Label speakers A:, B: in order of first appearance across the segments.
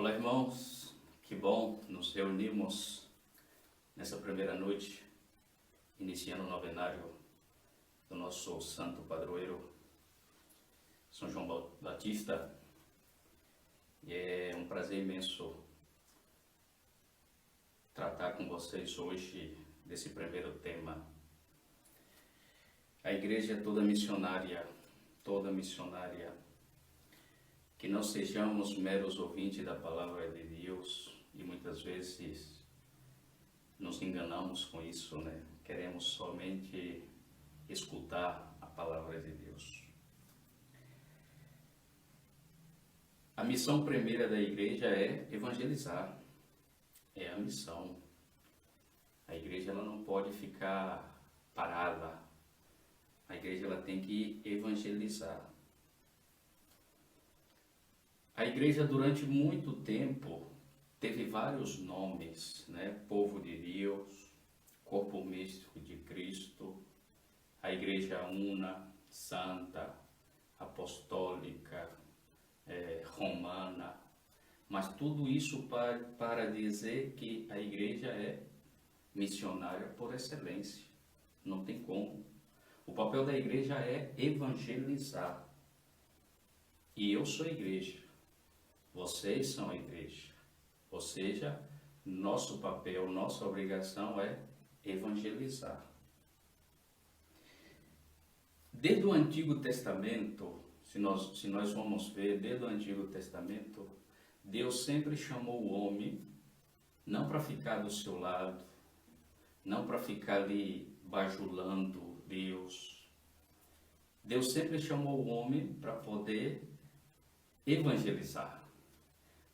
A: Olá, irmãos, que bom nos reunimos nessa primeira noite, iniciando o novenário do nosso santo padroeiro, São João Batista. E é um prazer imenso tratar com vocês hoje desse primeiro tema. A igreja é toda missionária, que não sejamos meros ouvintes da palavra de Deus, e muitas vezes nos enganamos com isso, né? Queremos somente escutar a palavra de Deus. A missão primeira da igreja é evangelizar, é a missão. A igreja ela não pode ficar parada, a igreja ela tem que evangelizar. A igreja durante muito tempo teve vários nomes, né? Povo de Deus, corpo místico de Cristo, a igreja una, santa, apostólica, romana, mas tudo isso para dizer que a igreja é missionária por excelência, não tem como. O papel da igreja é evangelizar, e eu sou a igreja. Vocês são a igreja, ou seja, nosso papel, nossa obrigação é evangelizar. Desde o Antigo Testamento, se nós vamos ver, desde o Antigo Testamento, Deus sempre chamou o homem, não para ficar do seu lado, não para ficar ali bajulando Deus. Deus sempre chamou o homem para poder evangelizar,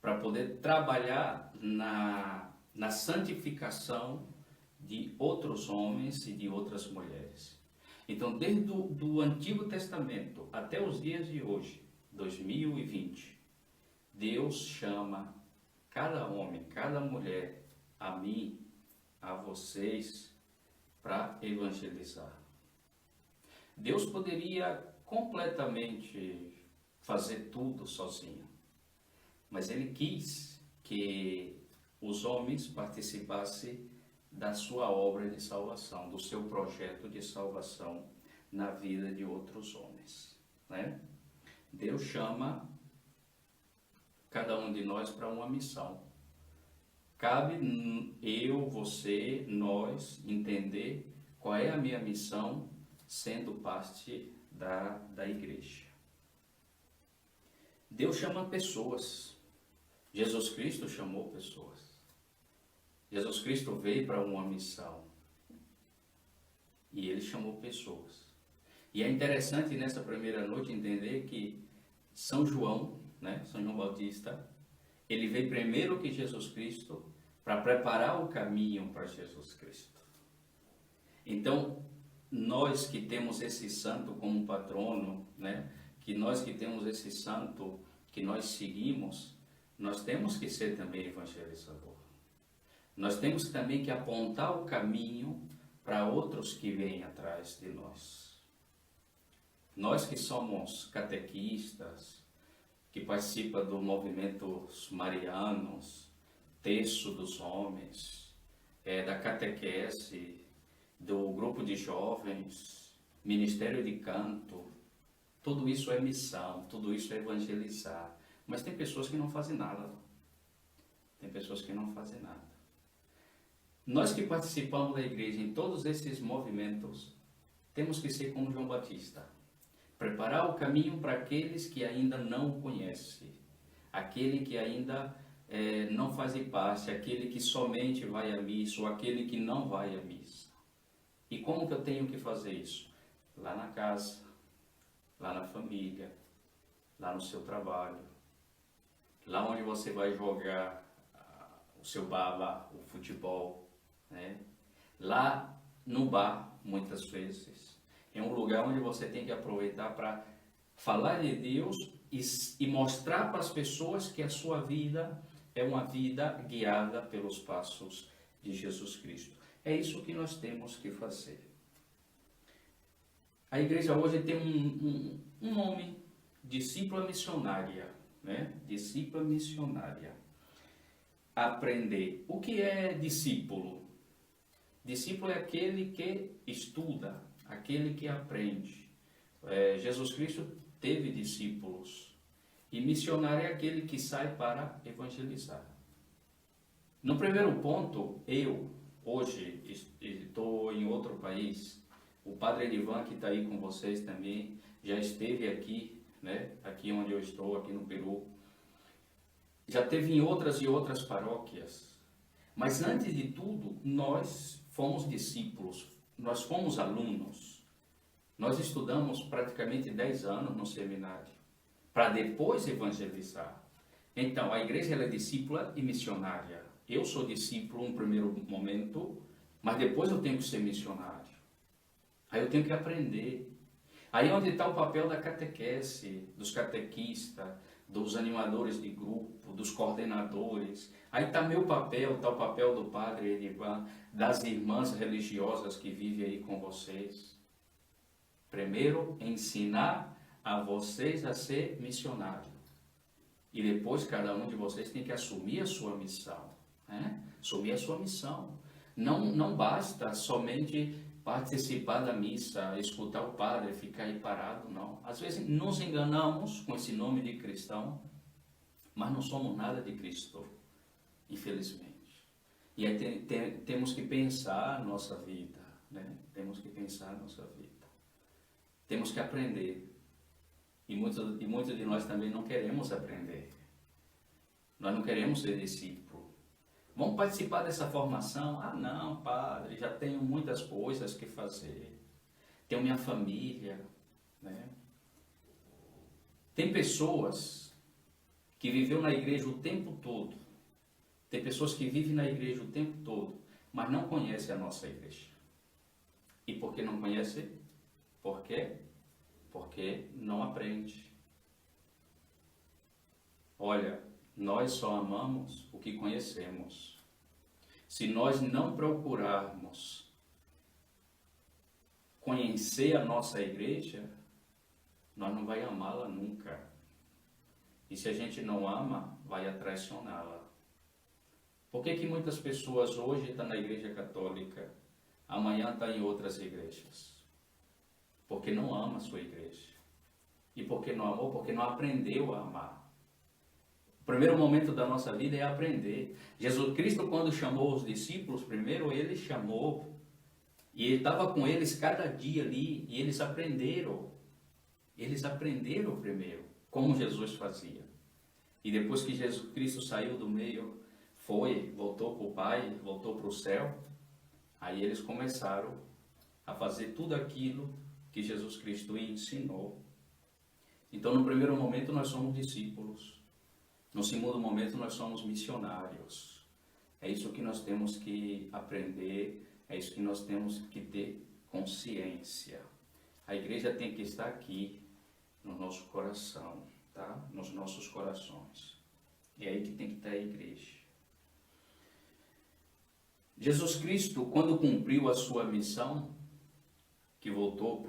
A: para poder trabalhar na santificação de outros homens e de outras mulheres. Então, desde o Antigo Testamento até os dias de hoje, 2020, Deus chama cada homem, cada mulher, a mim, a vocês, para evangelizar. Deus poderia completamente fazer tudo sozinho, mas Ele quis que os homens participassem da sua obra de salvação, do seu projeto de salvação na vida de outros homens, né? Deus chama cada um de nós para uma missão. Cabe eu, você, nós entender qual é a minha missão sendo parte da igreja. Deus chama pessoas. Jesus Cristo chamou pessoas. Jesus Cristo veio para uma missão. E Ele chamou pessoas. E é interessante nessa primeira noite entender que São João, né, São João Batista, ele veio primeiro que Jesus Cristo para preparar o caminho para Jesus Cristo. Então, nós que temos esse santo como patrono, né, que nós que temos esse santo que nós seguimos, nós temos que ser também evangelizador. Nós temos também que apontar o caminho para outros que vêm atrás de nós. Nós que somos catequistas, que participam do movimento marianos, Terço dos Homens, da catequese, do grupo de jovens, ministério de canto, tudo isso é missão, tudo isso é evangelizar. Mas tem pessoas que não fazem nada. Nós que participamos da igreja em todos esses movimentos, temos que ser como João Batista. Preparar o caminho para aqueles que ainda não o conhecem. Aquele que ainda não faz parte, aquele que somente vai à missa ou aquele que não vai à missa. E como que eu tenho que fazer isso? Lá na casa, lá na família, lá no seu trabalho, lá onde você vai jogar o seu baba, o futebol, né? Lá no bar, muitas vezes, é um lugar onde você tem que aproveitar para falar de Deus e mostrar para as pessoas que a sua vida é uma vida guiada pelos passos de Jesus Cristo. É isso que nós temos que fazer. A igreja hoje tem um nome, discípula missionária, né? Discípula missionária. aprender. O que é discípulo? Discípulo é aquele que estuda, aquele que aprende. Jesus Cristo teve discípulos. E missionário é aquele que sai para evangelizar. No primeiro ponto, eu, hoje, estou em outro país. O Padre Edivan, que está aí com vocês também, já esteve aqui, né? Aqui onde eu estou, aqui no Peru. Já esteve em outras e outras paróquias. Mas antes de tudo, nós fomos discípulos, nós fomos alunos. Nós estudamos praticamente 10 anos no seminário, para depois evangelizar. Então, a igreja ela é discípula e missionária. Eu sou discípulo no primeiro momento, mas depois eu tenho que ser missionário. Aí eu tenho que aprender. Aí é onde está o papel da catequese, dos catequistas, dos animadores de grupo, dos coordenadores. Aí está meu papel, está o papel do Padre Edivan, das irmãs religiosas que vivem aí com vocês. Primeiro, ensinar a vocês a ser missionário. E depois cada um de vocês tem que assumir a sua missão. Né? Assumir a sua missão. Não basta somente participar da missa, escutar o padre, ficar aí parado, não. Às vezes nos enganamos com esse nome de cristão, mas não somos nada de Cristo, infelizmente. E aí temos que pensar a nossa vida, né? Temos que pensar a nossa vida. Temos que aprender. E muitos de nós também não queremos aprender. Nós não queremos ser discípulo. Vamos participar dessa formação? Ah, não, padre, já tenho muitas coisas que fazer. Tenho minha família, né? Tem pessoas que viveu na igreja o tempo todo. Tem pessoas que vivem na igreja o tempo todo, mas não conhecem a nossa igreja. E por que não conhecem? Por quê? Porque não aprende. Olha, nós só amamos o que conhecemos. Se nós não procurarmos conhecer a nossa igreja, nós não vamos amá-la nunca. E se a gente não ama, vai traicioná-la. Por que muitas pessoas hoje estão na igreja católica, amanhã estão em outras igrejas? Porque não ama a sua igreja. E porque não amou? Porque não aprendeu a amar. O primeiro momento da nossa vida é aprender. Jesus Cristo, quando chamou os discípulos, primeiro ele chamou. E ele estava com eles cada dia ali. E eles aprenderam. Eles aprenderam primeiro como Jesus fazia. E depois que Jesus Cristo saiu do meio, voltou para o Pai, voltou para o céu. Aí eles começaram a fazer tudo aquilo que Jesus Cristo ensinou. Então, no primeiro momento, nós somos discípulos. No segundo momento, nós somos missionários. É isso que nós temos que aprender, é isso que nós temos que ter consciência. A igreja tem que estar aqui, no nosso coração, tá? Nos nossos corações. É aí que tem que estar a igreja. Jesus Cristo, quando cumpriu a sua missão, que voltou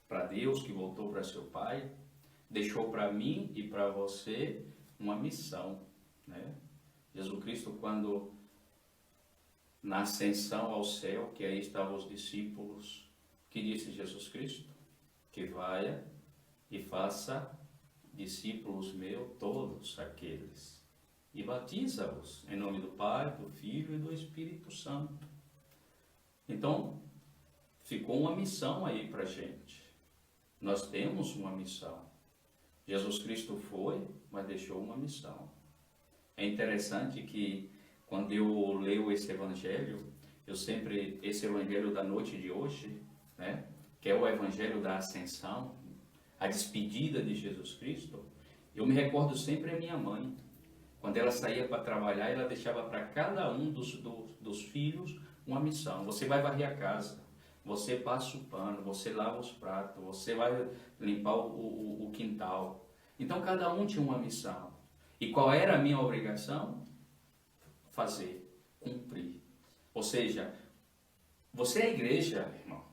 A: para Deus, que voltou para seu Pai, deixou para mim e para você uma missão, né? Jesus Cristo, quando na ascensão ao céu, que aí estavam os discípulos, que disse Jesus Cristo? Que vai e faça discípulos meus, todos aqueles, e batiza-os em nome do Pai, do Filho e do Espírito Santo. Então, ficou uma missão aí para a gente. Nós temos uma missão. Jesus Cristo foi, mas deixou uma missão. É interessante que quando eu leio esse evangelho, esse evangelho da noite de hoje, né, que é o evangelho da ascensão, a despedida de Jesus Cristo, eu me recordo sempre a minha mãe. Quando ela saía para trabalhar, ela deixava para cada um dos filhos uma missão. Você vai varrer a casa, você passa o pano, você lava os pratos, você vai limpar o quintal. Então cada um tinha uma missão. E qual era a minha obrigação? Fazer, cumprir. Ou seja, você é a igreja, irmão.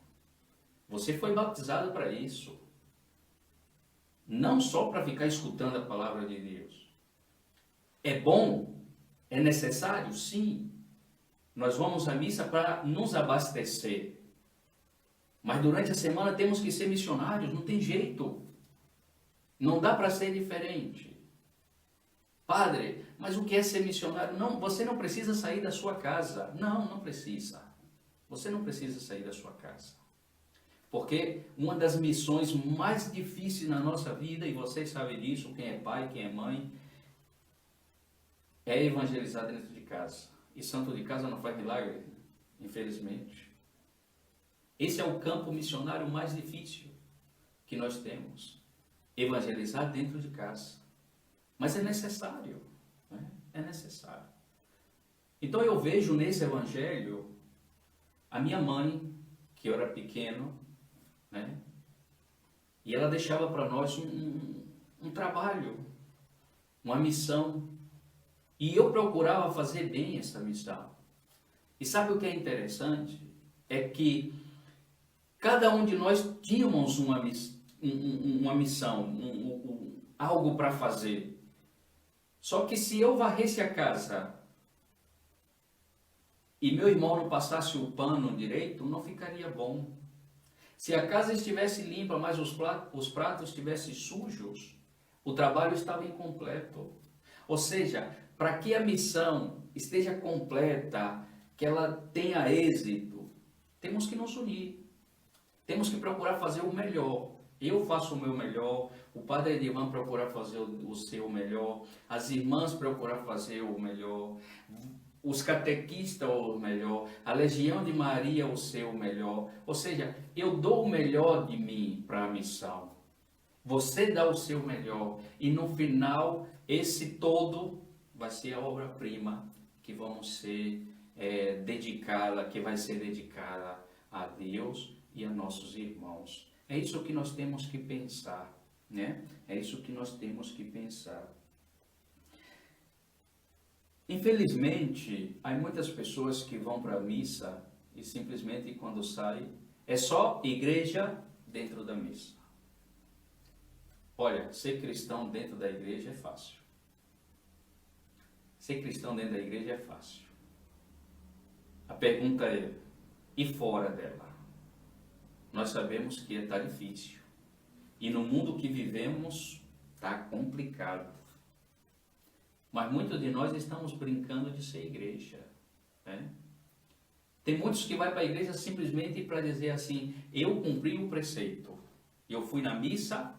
A: Você foi batizado para isso. Não só para ficar escutando a palavra de Deus. É bom, É necessário? Sim. Nós vamos à missa para nos abastecer. Mas durante a semana temos que ser missionários, não tem jeito. Não dá para ser diferente. Padre, mas o que é ser missionário? Não, você não precisa sair da sua casa. Não, não precisa. Você não precisa sair da sua casa. Porque uma das missões mais difíceis na nossa vida, e vocês sabem disso, quem é pai, quem é mãe, é evangelizar dentro de casa. E santo de casa não faz milagre, infelizmente. Esse é o campo missionário mais difícil que nós temos. Evangelizar dentro de casa. Mas é necessário. Né? É necessário. Então eu vejo nesse evangelho a minha mãe, que eu era pequeno, né? E ela deixava para nós um trabalho, uma missão. E eu procurava fazer bem essa missão. E sabe o que é interessante? É que cada um de nós tínhamos uma missão, algo para fazer. Só que se eu varresse a casa e meu irmão não passasse o pano direito, não ficaria bom. Se a casa estivesse limpa, mas os pratos estivessem sujos, o trabalho estava incompleto. Ou seja, para que a missão esteja completa, que ela tenha êxito, temos que nos unir. Temos que procurar fazer o melhor. Eu faço o meu melhor, o padre Edivan procurar fazer o seu melhor, as irmãs procurar fazer o melhor, os catequistas o melhor, a Legião de Maria o seu melhor. Ou seja, eu dou o melhor de mim para a missão. Você dá o seu melhor. E no final, esse todo vai ser a obra-prima que vamos ser dedicada, que vai ser dedicada a Deus e a nossos irmãos. É isso que nós temos que pensar, né? É isso que nós temos que pensar. Infelizmente, há muitas pessoas que vão para a missa e simplesmente quando saem, é só igreja dentro da missa. Olha, ser cristão dentro da igreja é fácil. Ser cristão dentro da igreja é fácil. A pergunta é, e fora dela? Nós sabemos que está difícil. E no mundo que vivemos, está complicado. Mas muitos de nós estamos brincando de ser igreja. Né? Tem muitos que vão para a igreja simplesmente para dizer assim, eu cumpri o preceito. Eu fui na missa,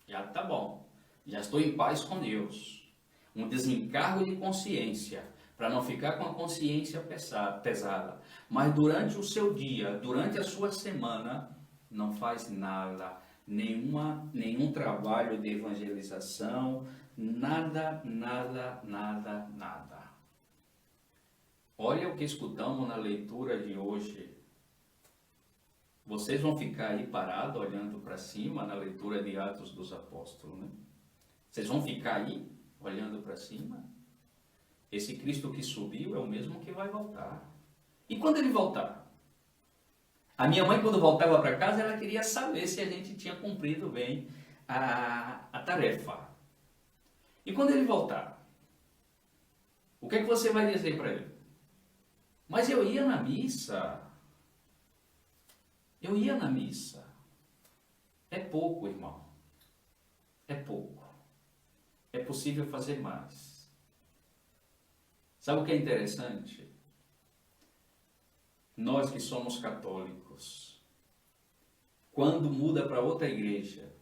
A: já está bom. Já estou em paz com Deus. Um desencargo de consciência, para não ficar com a consciência pesada. Mas durante o seu dia, durante a sua semana, não faz nada, nenhum trabalho de evangelização, nada. Olha o que escutamos na leitura de hoje. Vocês vão ficar aí parados, olhando para cima, na leitura de Atos dos Apóstolos, né? Vocês vão ficar aí, olhando para cima? Esse Cristo que subiu é o mesmo que vai voltar. E quando ele voltar? A minha mãe, quando voltava para casa, ela queria saber se a gente tinha cumprido bem a tarefa. E quando ele voltar? O que é que você vai dizer para ele? Mas eu ia na missa. Eu ia na missa. É pouco, irmão. É pouco. É possível fazer mais. Sabe o que é interessante? Nós que somos católicos, quando muda para outra igreja,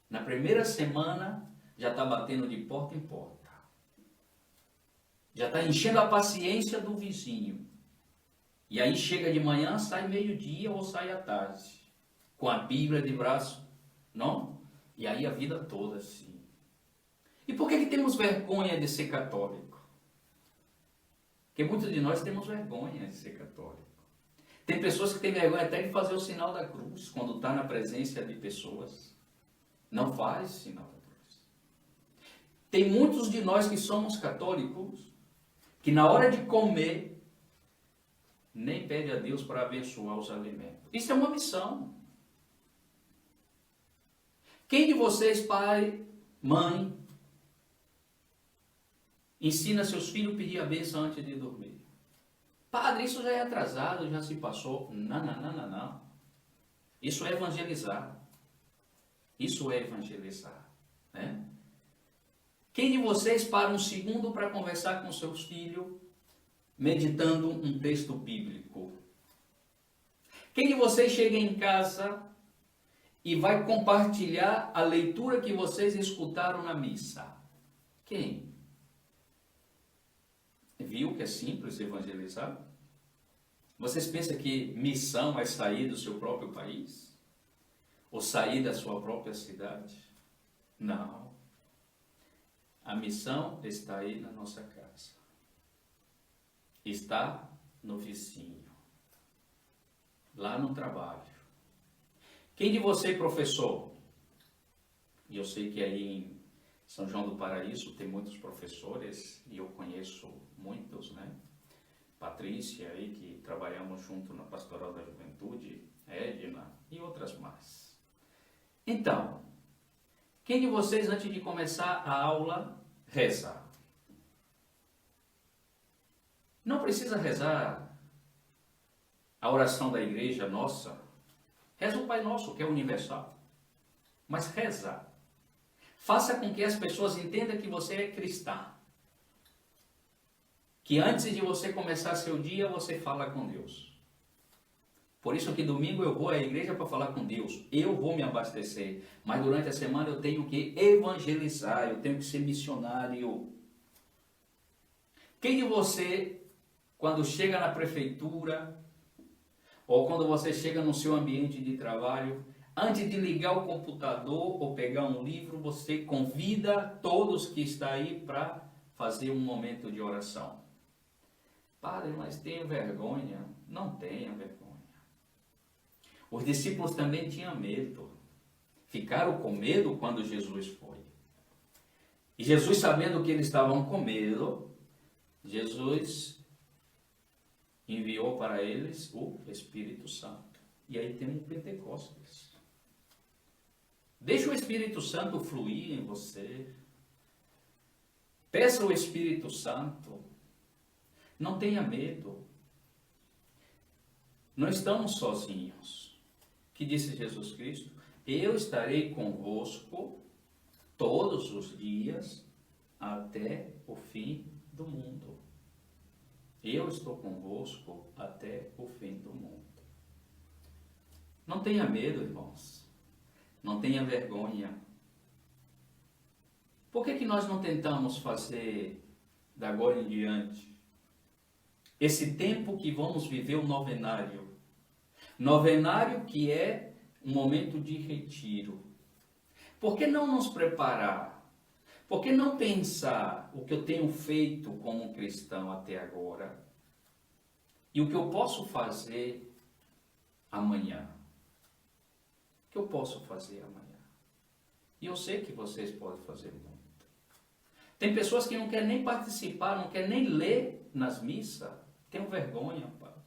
A: na primeira semana já está batendo de porta em porta. Já está enchendo a paciência do vizinho. E aí chega de manhã, sai meio-dia ou sai à tarde, com a Bíblia de braço, não? E aí a vida toda assim. E por que temos vergonha de ser católico? Porque muitos de nós temos vergonha de ser católico. Tem pessoas que têm vergonha até de fazer o sinal da cruz, quando está na presença de pessoas. Não faz sinal da cruz. Tem muitos de nós que somos católicos, que na hora de comer, nem pede a Deus para abençoar os alimentos. Isso é uma missão. Quem de vocês, pai, mãe, Ensina seus filhos a pedir a bênção antes de dormir. Padre, isso já é atrasado, já se passou. Não, não, não, não, não. Isso é evangelizar. Isso é evangelizar. Né? Quem de vocês para um segundo para conversar com seus filhos, meditando um texto bíblico? Quem de vocês chega em casa e vai compartilhar a leitura que vocês escutaram na missa? Quem? Viu que é simples evangelizar? Vocês pensam que missão é sair do seu próprio país? Ou sair da sua própria cidade? Não. A missão está aí na nossa casa. Está no vizinho. Lá no trabalho. Quem de vocês, professor? E eu sei que aí em São João do Paraíso tem muitos professores, e eu conheço muitos, né? Patrícia aí, que trabalhamos junto na Pastoral da Juventude, Edna e outras mais. Então, quem de vocês, antes de começar a aula, reza? Não precisa rezar a oração da igreja nossa. Reza o Pai Nosso, que é universal. Mas reza. Faça com que as pessoas entendam que você é cristã. Que antes de você começar seu dia, você fala com Deus. Por isso que domingo eu vou à igreja para falar com Deus. Eu vou me abastecer. Mas durante a semana eu tenho que evangelizar, eu tenho que ser missionário. Quem de você, quando chega na prefeitura, ou quando você chega no seu ambiente de trabalho, antes de ligar o computador ou pegar um livro, você convida todos que estão aí para fazer um momento de oração? Padre, mas tenho vergonha. Não tenha vergonha. Os discípulos também tinham medo. Ficaram com medo quando Jesus foi. E Jesus, sabendo que eles estavam com medo, Jesus enviou para eles o Espírito Santo. E aí temos o Pentecostes. Deixa o Espírito Santo fluir em você. Peça o Espírito Santo. Não tenha medo. Não estamos sozinhos. Que disse Jesus Cristo? Eu estarei convosco todos os dias até o fim do mundo. Eu estou convosco até o fim do mundo. Não tenha medo, irmãos. Não tenha vergonha. Por que nós não tentamos fazer, da agora em diante, esse tempo que vamos viver o novenário? Novenário que é um momento de retiro. Por que não nos preparar? Por que não pensar o que eu tenho feito como cristão até agora? E o que eu posso fazer amanhã? O que eu posso fazer amanhã? E eu sei que vocês podem fazer muito. Tem pessoas que não querem nem participar, não querem nem ler nas missas. Tenho vergonha, Padre.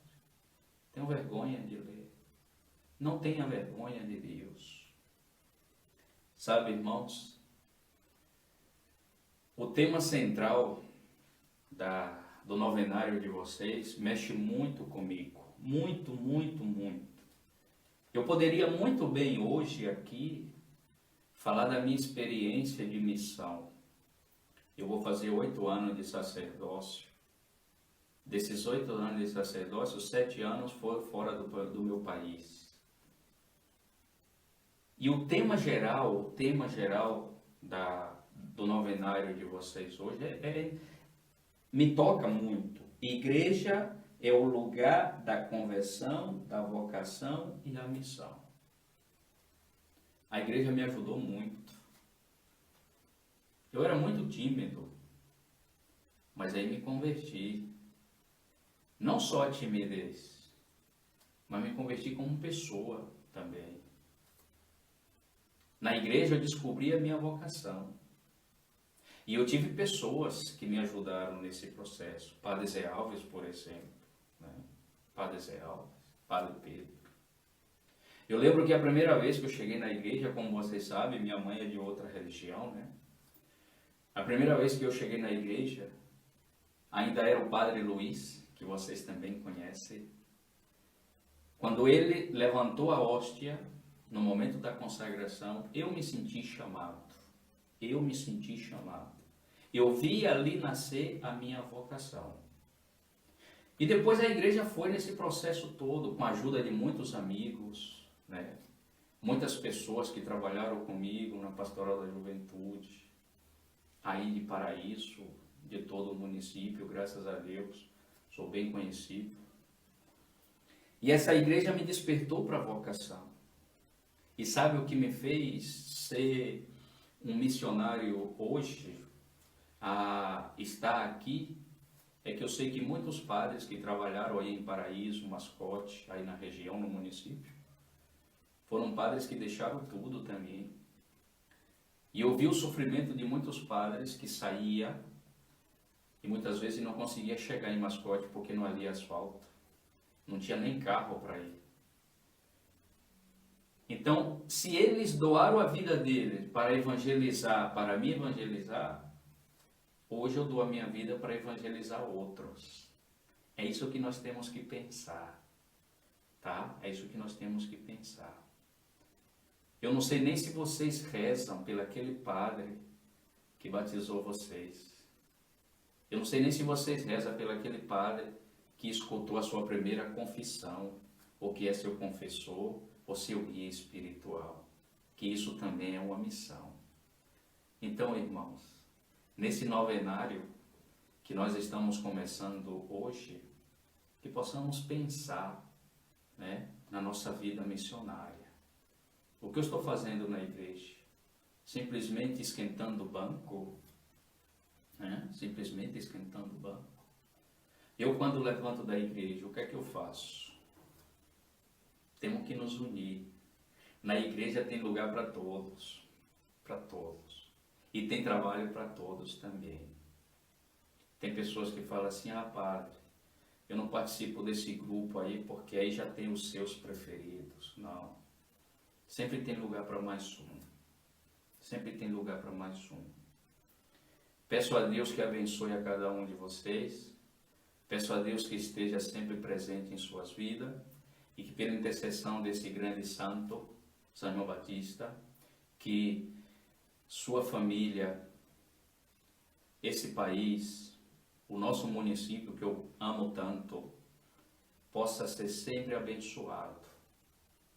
A: Tenho vergonha de ler. Não tenha vergonha de Deus. Sabe, irmãos, o tema central do novenário de vocês mexe muito comigo. Muito, muito, muito. Eu poderia muito bem hoje aqui falar da minha experiência de missão. Eu vou fazer 8 anos de sacerdócio. Desses 8 anos de sacerdócio, 7 anos foram fora do meu país. E o tema geral do novenário de vocês hoje me toca muito. Igreja é o lugar da conversão, da vocação e da missão. A igreja me ajudou muito. Eu era muito tímido, mas aí me converti. Não só a timidez, mas me converti como pessoa também. Na igreja eu descobri a minha vocação. E eu tive pessoas que me ajudaram nesse processo. Padre Zé Alves, por exemplo. Né? Padre Zé Alves, Padre Pedro. Eu lembro que a primeira vez que eu cheguei na igreja, como vocês sabem, minha mãe é de outra religião, né? A primeira vez que eu cheguei na igreja, ainda era o Padre Luiz, que vocês também conhecem. Quando ele levantou a hóstia, no momento da consagração, eu me senti chamado. Eu me senti chamado. Eu vi ali nascer a minha vocação. E depois a igreja foi nesse processo todo, com a ajuda de muitos amigos, né? Muitas pessoas que trabalharam comigo na Pastoral da Juventude, aí de Paraíso, de todo o município, graças a Deus, sou bem conhecido. E essa igreja me despertou para a vocação. E sabe o que me fez ser um missionário hoje, a estar aqui? É que eu sei que muitos padres que trabalharam aí em Paraíso, Mascote, aí na região, no município, foram padres que deixaram tudo também. E eu vi o sofrimento de muitos padres que saía e muitas vezes não conseguia chegar em Mascote porque não havia asfalto. Não tinha nem carro para ir. Então, se eles doaram a vida deles para evangelizar, para me evangelizar, hoje eu dou a minha vida para evangelizar outros. É isso que nós temos que pensar, tá? É isso que nós temos que pensar. Eu não sei nem se vocês rezam pelo aquele padre que batizou vocês. Eu não sei nem se vocês rezam pelo aquele padre que escutou a sua primeira confissão, ou que é seu confessor, ou seu guia espiritual. Que isso também é uma missão. Então, irmãos, nesse novenário que nós estamos começando hoje, que possamos pensar, né, na nossa vida missionária. O que eu estou fazendo na igreja? Simplesmente esquentando o banco? Né? Simplesmente esquentando o banco. Eu, quando levanto da igreja, o que é que eu faço? Temos que nos unir. Na igreja tem lugar para todos. Para todos. E tem trabalho para todos também. Tem pessoas que falam assim, padre, eu não participo desse grupo aí porque aí já tem os seus preferidos. Não. Sempre tem lugar para mais um. Sempre tem lugar para mais um. Peço a Deus que abençoe a cada um de vocês. Peço a Deus que esteja sempre presente em suas vidas e que pela intercessão desse grande santo, São João Batista, que sua família, esse país, o nosso município que eu amo tanto, possa ser sempre abençoado.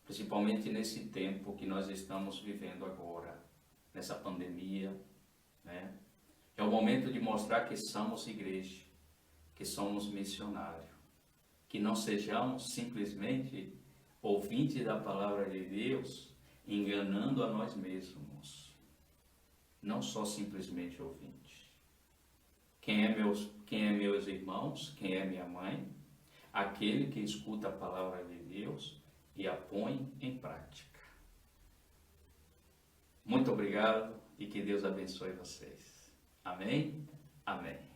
A: Principalmente nesse tempo que nós estamos vivendo agora, nessa pandemia, né? É o momento de mostrar que somos igreja, que somos missionários, que não sejamos simplesmente ouvintes da palavra de Deus, enganando a nós mesmos. Não só simplesmente ouvintes. Quem é meus irmãos, quem é minha mãe? Aquele que escuta a palavra de Deus e a põe em prática. Muito obrigado e que Deus abençoe vocês. Amém? Amém.